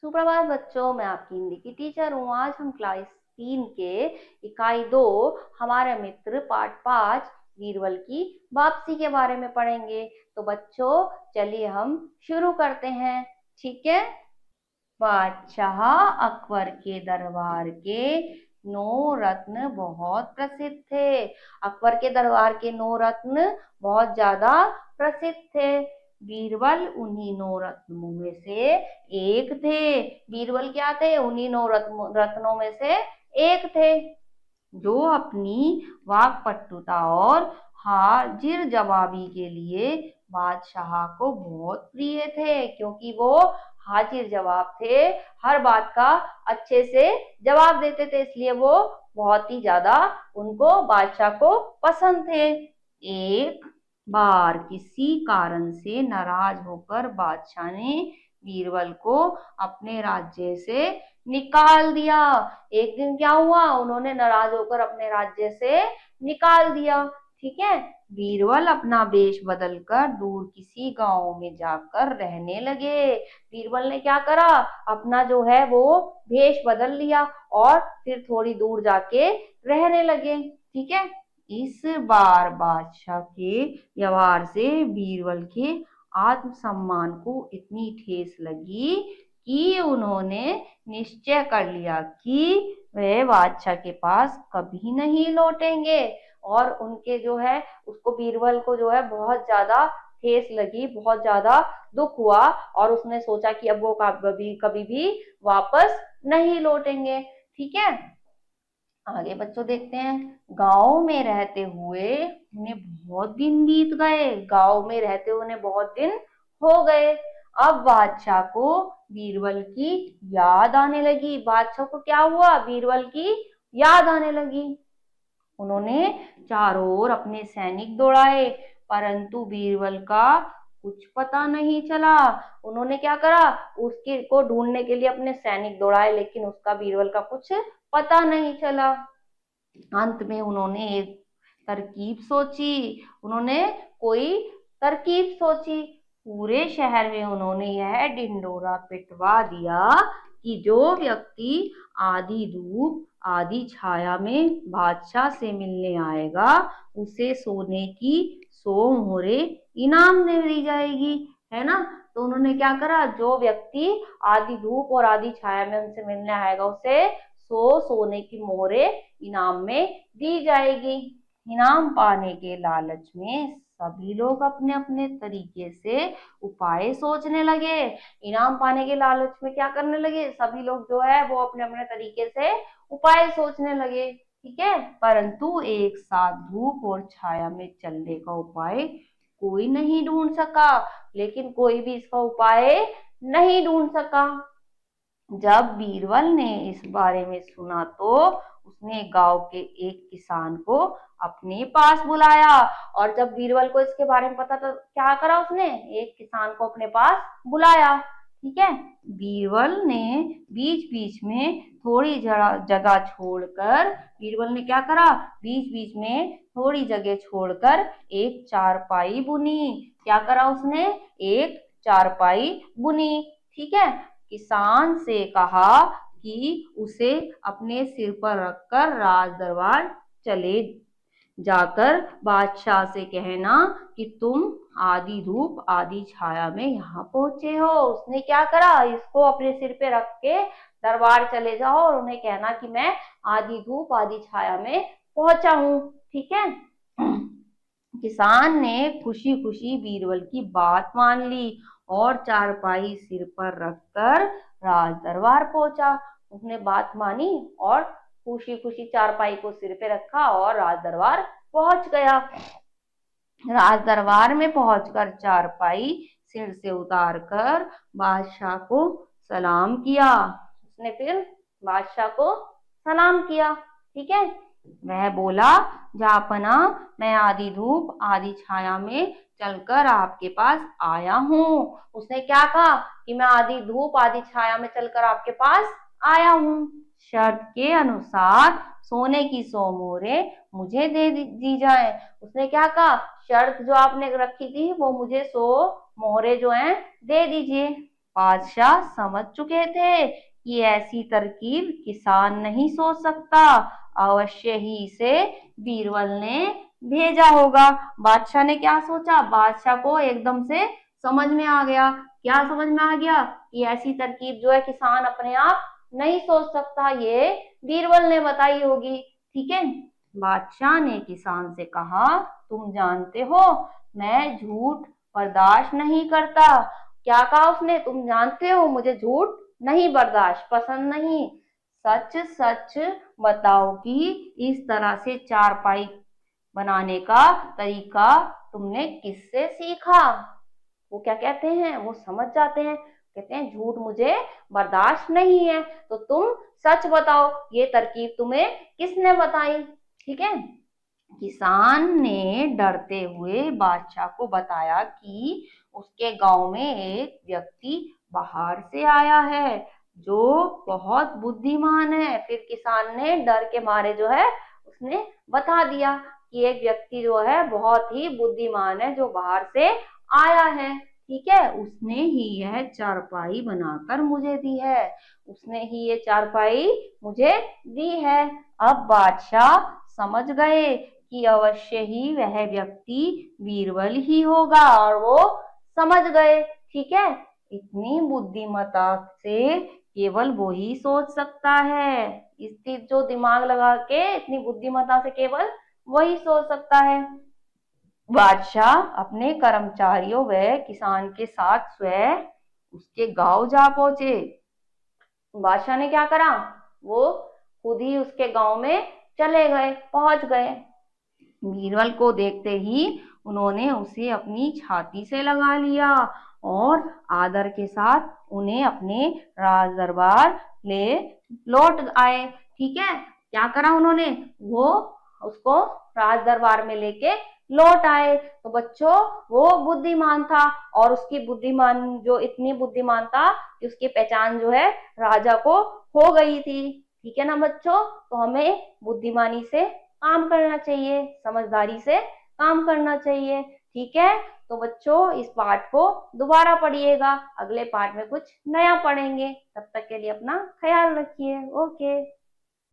सुप्रभात बच्चों, मैं आपकी हिंदी की टीचर हूँ। आज हम क्लास 3 के इकाई 2 हमारे मित्र पाठ 5 बीरबल की वापसी के बारे में पढ़ेंगे। तो बच्चों चलिए हम शुरू करते हैं। ठीक है। बादशाह अकबर के दरबार के 9 रत्न बहुत प्रसिद्ध थे। अकबर के दरबार के 9 रत्न बहुत ज्यादा प्रसिद्ध थे। बीरबल उन्हीं 9 रत्नों में से एक थे। बीरबल क्या थे? उन्हीं 9 रत्नों में से एक थे, जो अपनी वाक्पटुता और हाजिर जवाबी के लिए बादशाह को बहुत प्रिय थे, क्योंकि वो हाजिर जवाब थे, हर बात का अच्छे से जवाब देते थे, इसलिए वो बहुत ही ज्यादा उनको बादशाह को पसंद थे। एक बार किसी कारण से नाराज होकर बादशाह ने बीरबल को अपने राज्य से निकाल दिया। एक दिन क्या हुआ, उन्होंने नाराज होकर अपने राज्य से निकाल दिया। ठीक है। बीरबल अपना वेश बदलकर दूर किसी गांव में जाकर रहने लगे। बीरबल ने क्या करा, अपना जो है वो वेश बदल लिया और फिर थोड़ी दूर जाके रहने लगे। ठीक है। इस बार बादशाह के व्यवहार से बीरबल के आत्मसम्मान को इतनी ठेस लगी कि उन्होंने निश्चय कर लिया कि वे बादशाह के पास कभी नहीं लौटेंगे। और उनके जो है उसको बीरबल को जो है बहुत ज्यादा ठेस लगी, बहुत ज्यादा दुख हुआ, और उसने सोचा कि अब वो कभी कभी भी वापस नहीं लौटेंगे। ठीक है। आगे बच्चों देखते हैं। गांव में रहते हुए उन्हें बहुत दिन बीत गए। गांव में रहते हुए उन्हें बहुत दिन हो गए। अब बादशाह को बीरबल की याद आने लगी। बादशाह को क्या हुआ, बीरबल की याद आने लगी। उन्होंने चारों ओर अपने सैनिक दौड़ाए, परंतु बीरबल का कुछ पता नहीं चला। उन्होंने क्या करा, उसके को ढूंढने के लिए अपने सैनिक दौड़ाए, लेकिन उसका बीरबल का कुछ पता नहीं चला। अंत में उन्होंने एक तरकीब सोची। उन्होंने कोई तरकीब सोची। पूरे शहर में उन्होंने यह ढिंढोरा पिटवा दिया कि जो व्यक्ति आधी धूप आधी छाया में बादशाह से मिलने आएगा, उसे सोने की 100 मोहरें इनाम में दी जाएगी। है ना। तो उन्होंने क्या करा, जो व्यक्ति आधी धूप और आधी छाया में उनसे मिलने आएगा, उसे 100 सोने की मोहरें इनाम में दी जाएगी। इनाम पाने के लालच में सभी लोग अपने अपने तरीके से उपाय सोचने लगे। इनाम पाने के लालच में क्या करने लगे, सभी लोग जो है वो अपने अपने तरीके से उपाय सोचने लगे। ठीक है। परंतु एक साथ धूप और छाया में चलने का उपाय कोई नहीं ढूंढ सका। लेकिन कोई भी इसका उपाय नहीं ढूंढ सका। जब बीरबल ने इस बारे में सुना तो उसने गांव के एक किसान को अपने पास बुलाया। और जब बीरबल को इसके बारे में पता, तो क्या करा, उसने एक किसान को अपने पास बुलाया। ठीक है। बीरबल ने बीच बीच में थोड़ी जगह छोड़कर बीरबल ने क्या करा, बीच बीच में थोड़ी जगह छोड़कर एक चारपाई बुनी। क्या करा उसने, एक चारपाई बुनी। ठीक है। किसान से कहा कि उसे अपने सिर पर रखकर राज दरबार चले जाकर बादशाह से कहना कि तुम आधी धूप आधी छाया में यहाँ पहुंचे हो। उसने क्या करा, इसको अपने सिर पे रख के दरबार चले जाओ और उन्हें कहना कि मैं आधी धूप आधी छाया में पहुंचा हूँ। ठीक है। किसान ने खुशी खुशी बीरबल की बात मान ली और चारपाई सिर पर रखकर राज दरबार पहुंचा। उसने बात मानी और खुशी खुशी चारपाई को सिर पे रखा और राज दरबार पहुंच गया। राज दरबार में पहुंचकर चारपाई सिर से उतारकर बादशाह को सलाम किया। उसने फिर बादशाह को सलाम किया। ठीक है। वह बोला, जापना, मैं आधी धूप आधी छाया में चलकर आपके पास आया हूँ। उसने क्या कहा कि मैं आधी धूप आधी छाया में चलकर आपके पास आया हूँ। शर्त के अनुसार सोने की 100 मोहरें मुझे दे दी जाए। उसने क्या कहा, शर्त जो आपने रखी थी वो मुझे 100 मोहरें जो हैं दे दीजिए। बादशाह समझ चुके थे कि ऐसी तरकीब किसान नहीं सोच सकता, अवश्य ही इसे बीरबल ने भेजा होगा। बादशाह ने क्या सोचा, बादशाह को एकदम से समझ में आ गया। क्या समझ में आ गया कि ऐसी तरकीब जो है किसान अपने आप नहीं सोच सकता, ये बीरबल ने बताई होगी। ठीक है, बादशाह ने किसान से कहा, तुम जानते हो मैं झूठ बर्दाश्त नहीं करता। क्या कहा उसने, तुम जानते हो मुझे झूठ नहीं बर्दाश्त पसंद नहीं, सच सच बताओ कि इस तरह से चारपाई बनाने का तरीका तुमने किससे सीखा। वो क्या कहते हैं, वो समझ जाते हैं, कहते हैं झूठ मुझे बर्दाश्त नहीं है, तो तुम सच बताओ ये तरकीब तुम्हें किसने बताई। ठीक है, किसान ने डरते हुए बादशाह को बताया कि उसके गांव में एक व्यक्ति बाहर से आया है जो बहुत बुद्धिमान है। फिर किसान ने डर के मारे जो है उसने बता दिया कि एक व्यक्ति जो है बहुत ही बुद्धिमान है जो बाहर से आया है। ठीक है, उसने ही यह चारपाई बनाकर मुझे दी है, उसने ही ये चारपाई मुझे दी है। अब बादशाह समझ गए कि अवश्य ही वह व्यक्ति बीरबल ही होगा और वो समझ गए। ठीक है, इतनी बुद्धिमत्ता से केवल वो ही सोच सकता है, इसकी जो दिमाग लगा के इतनी बुद्धिमत्ता से केवल वही सोच सकता है। बादशाह अपने कर्मचारियों व किसान के साथ स्वयं उसके गांव जा पहुंचे। बादशाह ने क्या करा, वो खुद ही उसके गांव में चले गए, पहुंच गए। बीरबल को देखते ही उन्होंने उसे अपनी छाती से लगा लिया और आदर के साथ उन्हें अपने राज दरबार ले लौट आए। ठीक है, क्या करा उन्होंने, वो उसको राज दरबार में लेके लौट आए। तो बच्चों, वो बुद्धिमान था और उसकी बुद्धिमान जो इतनी बुद्धिमान था कि उसकी पहचान जो है राजा को हो गई थी। ठीक है ना बच्चों, तो हमें बुद्धिमानी से काम करना चाहिए, समझदारी से काम करना चाहिए। ठीक है, तो बच्चों इस पाठ को दोबारा पढ़िएगा, अगले पाठ में कुछ नया पढ़ेंगे। तब तक के लिए अपना ख्याल रखिए। ओके।